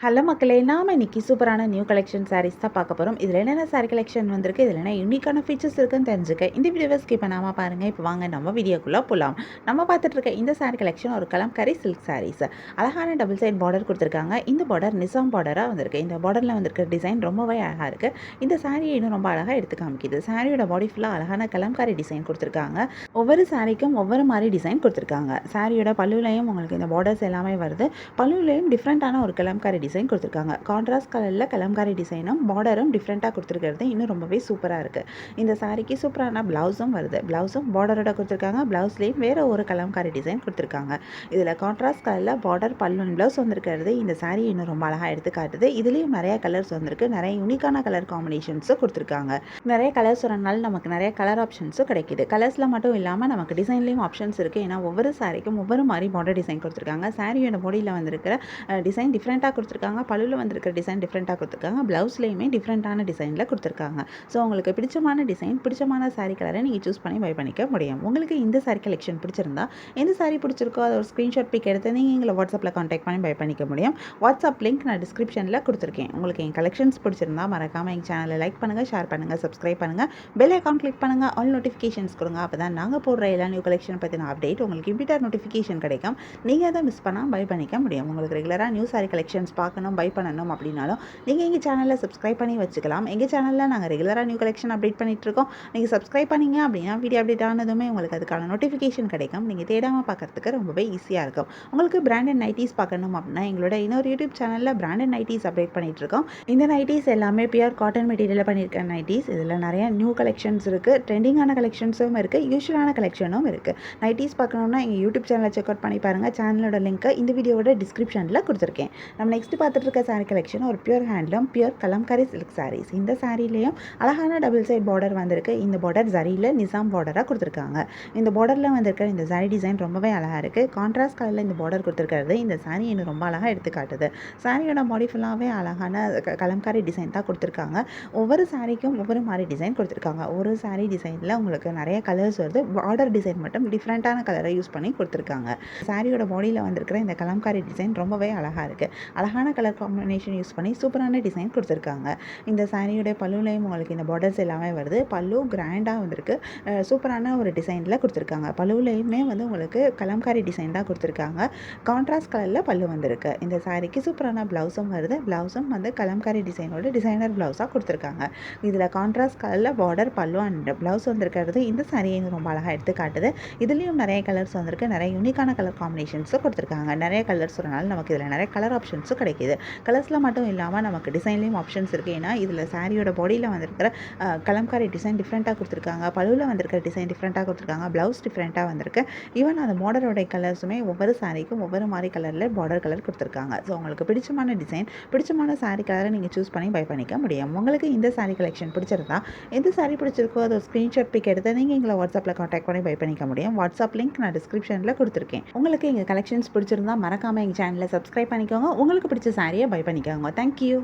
Hello மக்களே! நாம இன்னைக்கு சூப்பரான நியூ கலெக்ஷன் சாரீஸ் தான் பார்க்க போறோம். இதில என்னென்ன சாரி கலெக்ஷன் வந்திருக்கு, இதில என்ன யூனிக்கான ஃபீச்சர்ஸ் இருக்குன்னு தெரிஞ்சுக்க இந்த வீடியோவ ஸ்கிப் பண்ணாம பாருங்க. இப்போ வாங்க நம்ம வீடியோக்குள்ள போலாம். நம்ம பார்த்துட்டு இருக்க இந்த சாரி கலெக்ஷன் ஒரு கலம்கரி சில்க் சாரீஸ். அழகான டபுள் சைட் பார்டர் குடுத்துருக்காங்க. இந்த பார்டர் நிசாம் பார்டரா வந்திருக்கு. இந்த பார்டர்ல வந்திருக்க டிசைன் ரொம்பவே அழகா இருக்கு. இந்த சாரியை இன்னும் ரொம்ப அழகா எடுத்து காமிக்குது. சாரியோட பாடி ஃபுல்லா அழகான கலம்காரி டிசைன் குடுத்துருக்காங்க. ஒவ்வொரு சாரிக்கும் ஒவ்வொரு மாரி டிசைன் குடுத்துருக்காங்க. சாரியோட பல்லுலயும் உங்களுக்கு இந்த பார்டர்ஸ் எல்லாமே வருது. பல்லுலயும் டிஃப்ரெண்டான ஒரு கலம்காரி டிசைன் கொடுத்துருக்காங்க. கான்ட்ராஸ்ட் கலரில் கலம்காரி டிசைனும் பார்டரும் டிஃப்ரெண்ட்டாக கொடுத்துருக்கிறது இன்னும் ரொம்பவே சூப்பராக இருக்குது. இந்த சாரிக்கு சூப்பரான ப்ளவுஸும் வருது. ப்ளவுஸும் பார்டரோட கொடுத்துருக்காங்க. ப்ளவுஸ்லேயும் வேறு ஒரு கலம்காரி டிசைன் கொடுத்துருக்காங்க. இதில் கான்ட்ராஸ்ட் கலரில் பார்டர் பல்லுன் ப்ளவுஸ் வந்திருக்கிறது இந்த சாரி இன்னும் ரொம்ப அழகாக எடுத்து காட்டுது. இதுலேயும் நிறைய கலர்ஸ் வந்திருக்கு. நிறைய யூனிக்கான கலர் காம்பினேஷன்ஸும் கொடுத்துருக்காங்க. நிறைய கலர்ஸ் வரனால நமக்கு நிறைய கலர் ஆப்ஷன்ஸும் கிடைக்கிது. கலர்ஸில் மட்டும் இல்லாமல் நமக்கு டிசைன்லேயும் ஆப்ஷன்ஸ் இருக்குது. ஏன்னா ஒவ்வொரு சாரிக்கும் ஒவ்வொரு மாதிரி பார்டர் டிசைன் கொடுத்துருக்காங்க. சாரியோட பாடியில் வந்திருக்கிற டிசைன் டிஃப்ரெண்ட்டாக கொடுத்துருக்காங்க. பல்லுவில் வந்திருக்கிற டிசைன் டிஃப்ரெண்ட்டாக கொடுத்துருக்காங்க. ப்ளவுஸ்லேயுமே டிஃப்ரெண்ட்டான டிசைனில் கொடுத்துருக்காங்க. ஸோ உங்களுக்கு பிடிச்சமான டிசைன் பிடிச்சமான சாரீ கலரை நீங்கள் சூஸ் பண்ணி பை பண்ணிக்க முடியும். உங்களுக்கு இந்த சாரீ கலெக்ஷன் பிடிச்சிருந்தா எந்த சாரீ பிடிச்சிருக்கோ அதை ஒரு ஸ்க்ரீன்ஷாட் பிக் எடுத்து நீங்கள் எங்களை வாட்ஸ்அப்பில் கான்டாக்ட் பண்ணி பை பண்ணிக்க முடியும். வாட்ஸ்அப் லிங்க் நான் டிஸ்கிரிப்ஷனில் கொடுத்துருக்கேன். உங்களுக்கு என் கலெக்ஷன்ஸ் பிடிச்சிருந்தா மறக்காமல் எங்கள் சேனலை லைக் பண்ணுங்கள், ஷேர் பண்ணுங்கள், சப்ஸ்கிரைப் பண்ணுங்கள், பெல் ஐக்கான் கிளிக் பண்ணுங்கள், ஆல் நோட்டிஃபிகேஷன்ஸ் கொடுங்க. அப்போ தான் நாங்கள் போடுற எல்லா நியூ கலெக்ஷன் பற்றின அப்டேட் உங்களுக்கு இமிடியேட் நோட்டிஃபிகேஷன் கிடைக்கும். நீங்கள் அதை மிஸ் பண்ணால் பை பண்ணிக்க முடியும். உங்களுக்கு ரெகுலராக நியூ சாரீ கலெக்ஷன்ஸ் பார்க்கணும், பை பண்ணணும் அப்படின்னாலும் நீங்கள் எங்கள் சேனலில் சப்ஸ்கிரைப் பண்ணி வச்சுக்கலாம். எங்கள் சேனலில் நாங்கள் ரெகுலராக நியூ கலெக்ஷன் அப்டேட் பண்ணிகிட்ருக்கோம். நீங்கள் சப்ஸ்கிரைப் பண்ணிங்க அப்படின்னா வீடியோ அப்டேட் ஆனதுமே உங்களுக்கு அதுக்கான நோட்டிஃபிகேஷன் கிடைக்கும். நீங்கள் தேடாமல் பார்க்குறதுக்கு ரொம்பவே ஈஸியாக இருக்கும். உங்களுக்கு பிராண்டட் நைட்டிஸ் பார்க்கணும் அப்படின்னா எங்களோட இன்னொரு யூடியூப் சேனலில் பிராண்டட் நைட்டிஸ் அப்டேட் பண்ணிகிட்ருக்கோம். இந்த நைட்டிஸ் எல்லாமே பியூர் காட்டன் மெட்டீரியலில் பண்ணியிருக்க நைட்டிஸ். இதில் நிறைய நியூ கலெக்ஷன்ஸ் இருக்குது. ட்ரெண்டிங்கான கலெக்ஷன்ஸும் இருக்குது, யூஸ்வலான கலெக்ஷனும் இருக்குது. நைட்டிஸ் பார்க்கணுன்னா எங்கள் யூடியூப் சேனலை செக் அவுட் பண்ணி பாருங்கள். சேனலோட லிங்க்கை இந்த வீடியோவோட டிஸ்கிரிப்ஷனில் கொடுத்துருக்கேன். நம்ம நெக்ஸ்ட் பார்த்துட்டு இருக்க சாரீ கலெக்ஷன் ஒரு pure handloom pure kalamkari silk saris. இந்த சாரிலையும் அழகான டபுள் சைட் பார்டர் வந்திருக்கு. இந்த பார்டர் ஜரியில் நிசாம் பார்டராக கொடுத்துருக்காங்க. இந்த பார்டரில் வந்திருக்க இந்த சாரி டிசைன் ரொம்பவே அழகாக இருக்குது. கான்ட்ராஸ்ட் கலரில் இந்த பார்டர் கொடுத்துருக்கிறது இந்த சாரி இன்னும் ரொம்ப அழகாக எடுத்து காட்டுது. சாரியோட பாடி ஃபுல்லாகவே அழகான கலம்காரி டிசைன் தான் கொடுத்துருக்காங்க. ஒவ்வொரு சாரிக்கும் ஒவ்வொரு மாதிரி டிசைன் கொடுத்துருக்காங்க. ஒரு சாரி டிசைனில் உங்களுக்கு நிறைய கலர்ஸ் வருது. பார்டர் டிசைன் மட்டும் டிஃப்ரெண்ட்டான கலரை யூஸ் பண்ணி கொடுத்துருக்காங்க. சாரியோட பாடியில் வந்திருக்கிற இந்த கலம்காரி டிசைன் ரொம்பவே அழகாக இருக்குது. அழகான கலர் காம்பினேஷன் யூஸ் பண்ணி சூப்பரான டிசைன் கொடுத்துருக்காங்க. இந்த சாரியோட பல்லுலையும் உங்களுக்கு இந்த பார்டர்ஸ் எல்லாமே வருது. பல்லு கிராண்டாக வந்திருக்கு. சூப்பரான ஒரு டிசைனில் கொடுத்துருக்காங்க. பல்லுலையுமே வந்து உங்களுக்கு கலம்காரி டிசைன் தான் கொடுத்துருக்காங்க. கான்ட்ராஸ்ட் கலரில் பல்லு வந்திருக்கு. இந்த சாரிக்கு சூப்பரான ப்ளவுஸும் வருது. ப்ளவுஸும் வந்து கலம்காரி டிசைனோட டிசைனர் ப்ளவுஸாக கொடுத்துருக்காங்க. இதில் கான்ட்ராஸ்ட் கலரில் பார்டர் பல்லு அண்ட் ப்ளவுஸ் வந்திருக்கிறது இந்த சாரியை ரொம்ப அழகாக எடுத்து காட்டுது. இதுலேயும் நிறைய கலர்ஸ் வந்திருக்கு. நிறைய யூனிக்கான கலர் காம்பினேஷன்ஸும் கொடுத்துருக்காங்க. நிறைய கலர்ஸ் வரனால நமக்கு இதில் நிறைய கலர் ஆப்ஷன்ஸும் கிடைக்கிது. கலர்ஸில் மட்டும் இல்லாமல் நமக்கு டிசைன்லேயும் ஆப்ஷன்ஸ் இருக்குது. ஏன்னா இதில் சாரியோட பாடியில் வந்திருக்கிற கலம்காரி டிசைன் டிஃப்ரெண்ட்டாக கொடுத்துருக்காங்க. பல்லுவில் வந்திருக்கிற டிசைன் டிஃப்ரெண்ட்டாக கொடுத்துருக்காங்க. ப்ளவுஸ் டிஃப்ரெண்ட்டாக வந்திருக்கு. ஈவன் அந்த பார்டரோட கலர்ஸுமே ஒவ்வொரு சாரிக்கும் ஒவ்வொரு மாதிரி கலரில் பார்டர் கலர் கொடுத்துருக்காங்க. ஸோ உங்களுக்கு பிடிச்சமான டிசைன் பிடிச்சமான சாரி கலரை நீங்கள் சூஸ் பண்ணி பை பண்ணிக்க முடியும். உங்களுக்கு இந்த சாரி கலெக்ஷன் பிடிச்சிருந்தா எந்த சாரி பிடிச்சிருக்கோ அதை ஸ்க்ரீன்ஷாட் பிக் எடுத்து நீங்கள் எங்களை வாட்ஸ்அப்பில் கான்டாக்ட் பண்ணி பை பண்ணிக்க முடியும். வாட்ஸ்அப் லிங்க் நான் டிஸ்கிரிப்ஷனில் கொடுத்துருக்கேன். உங்களுக்கு எங்கள் கலெக்ஷன்ஸ் பிடிச்சிருந்தா மறக்காமல் எங்கள் சேனலை சப்ஸ்கிரைப் பண்ணிக்கோங்க. உங்களுக்கு பிடிச்ச சாரியை பை பண்ணிக்கோங்க. தேங்க்யூ.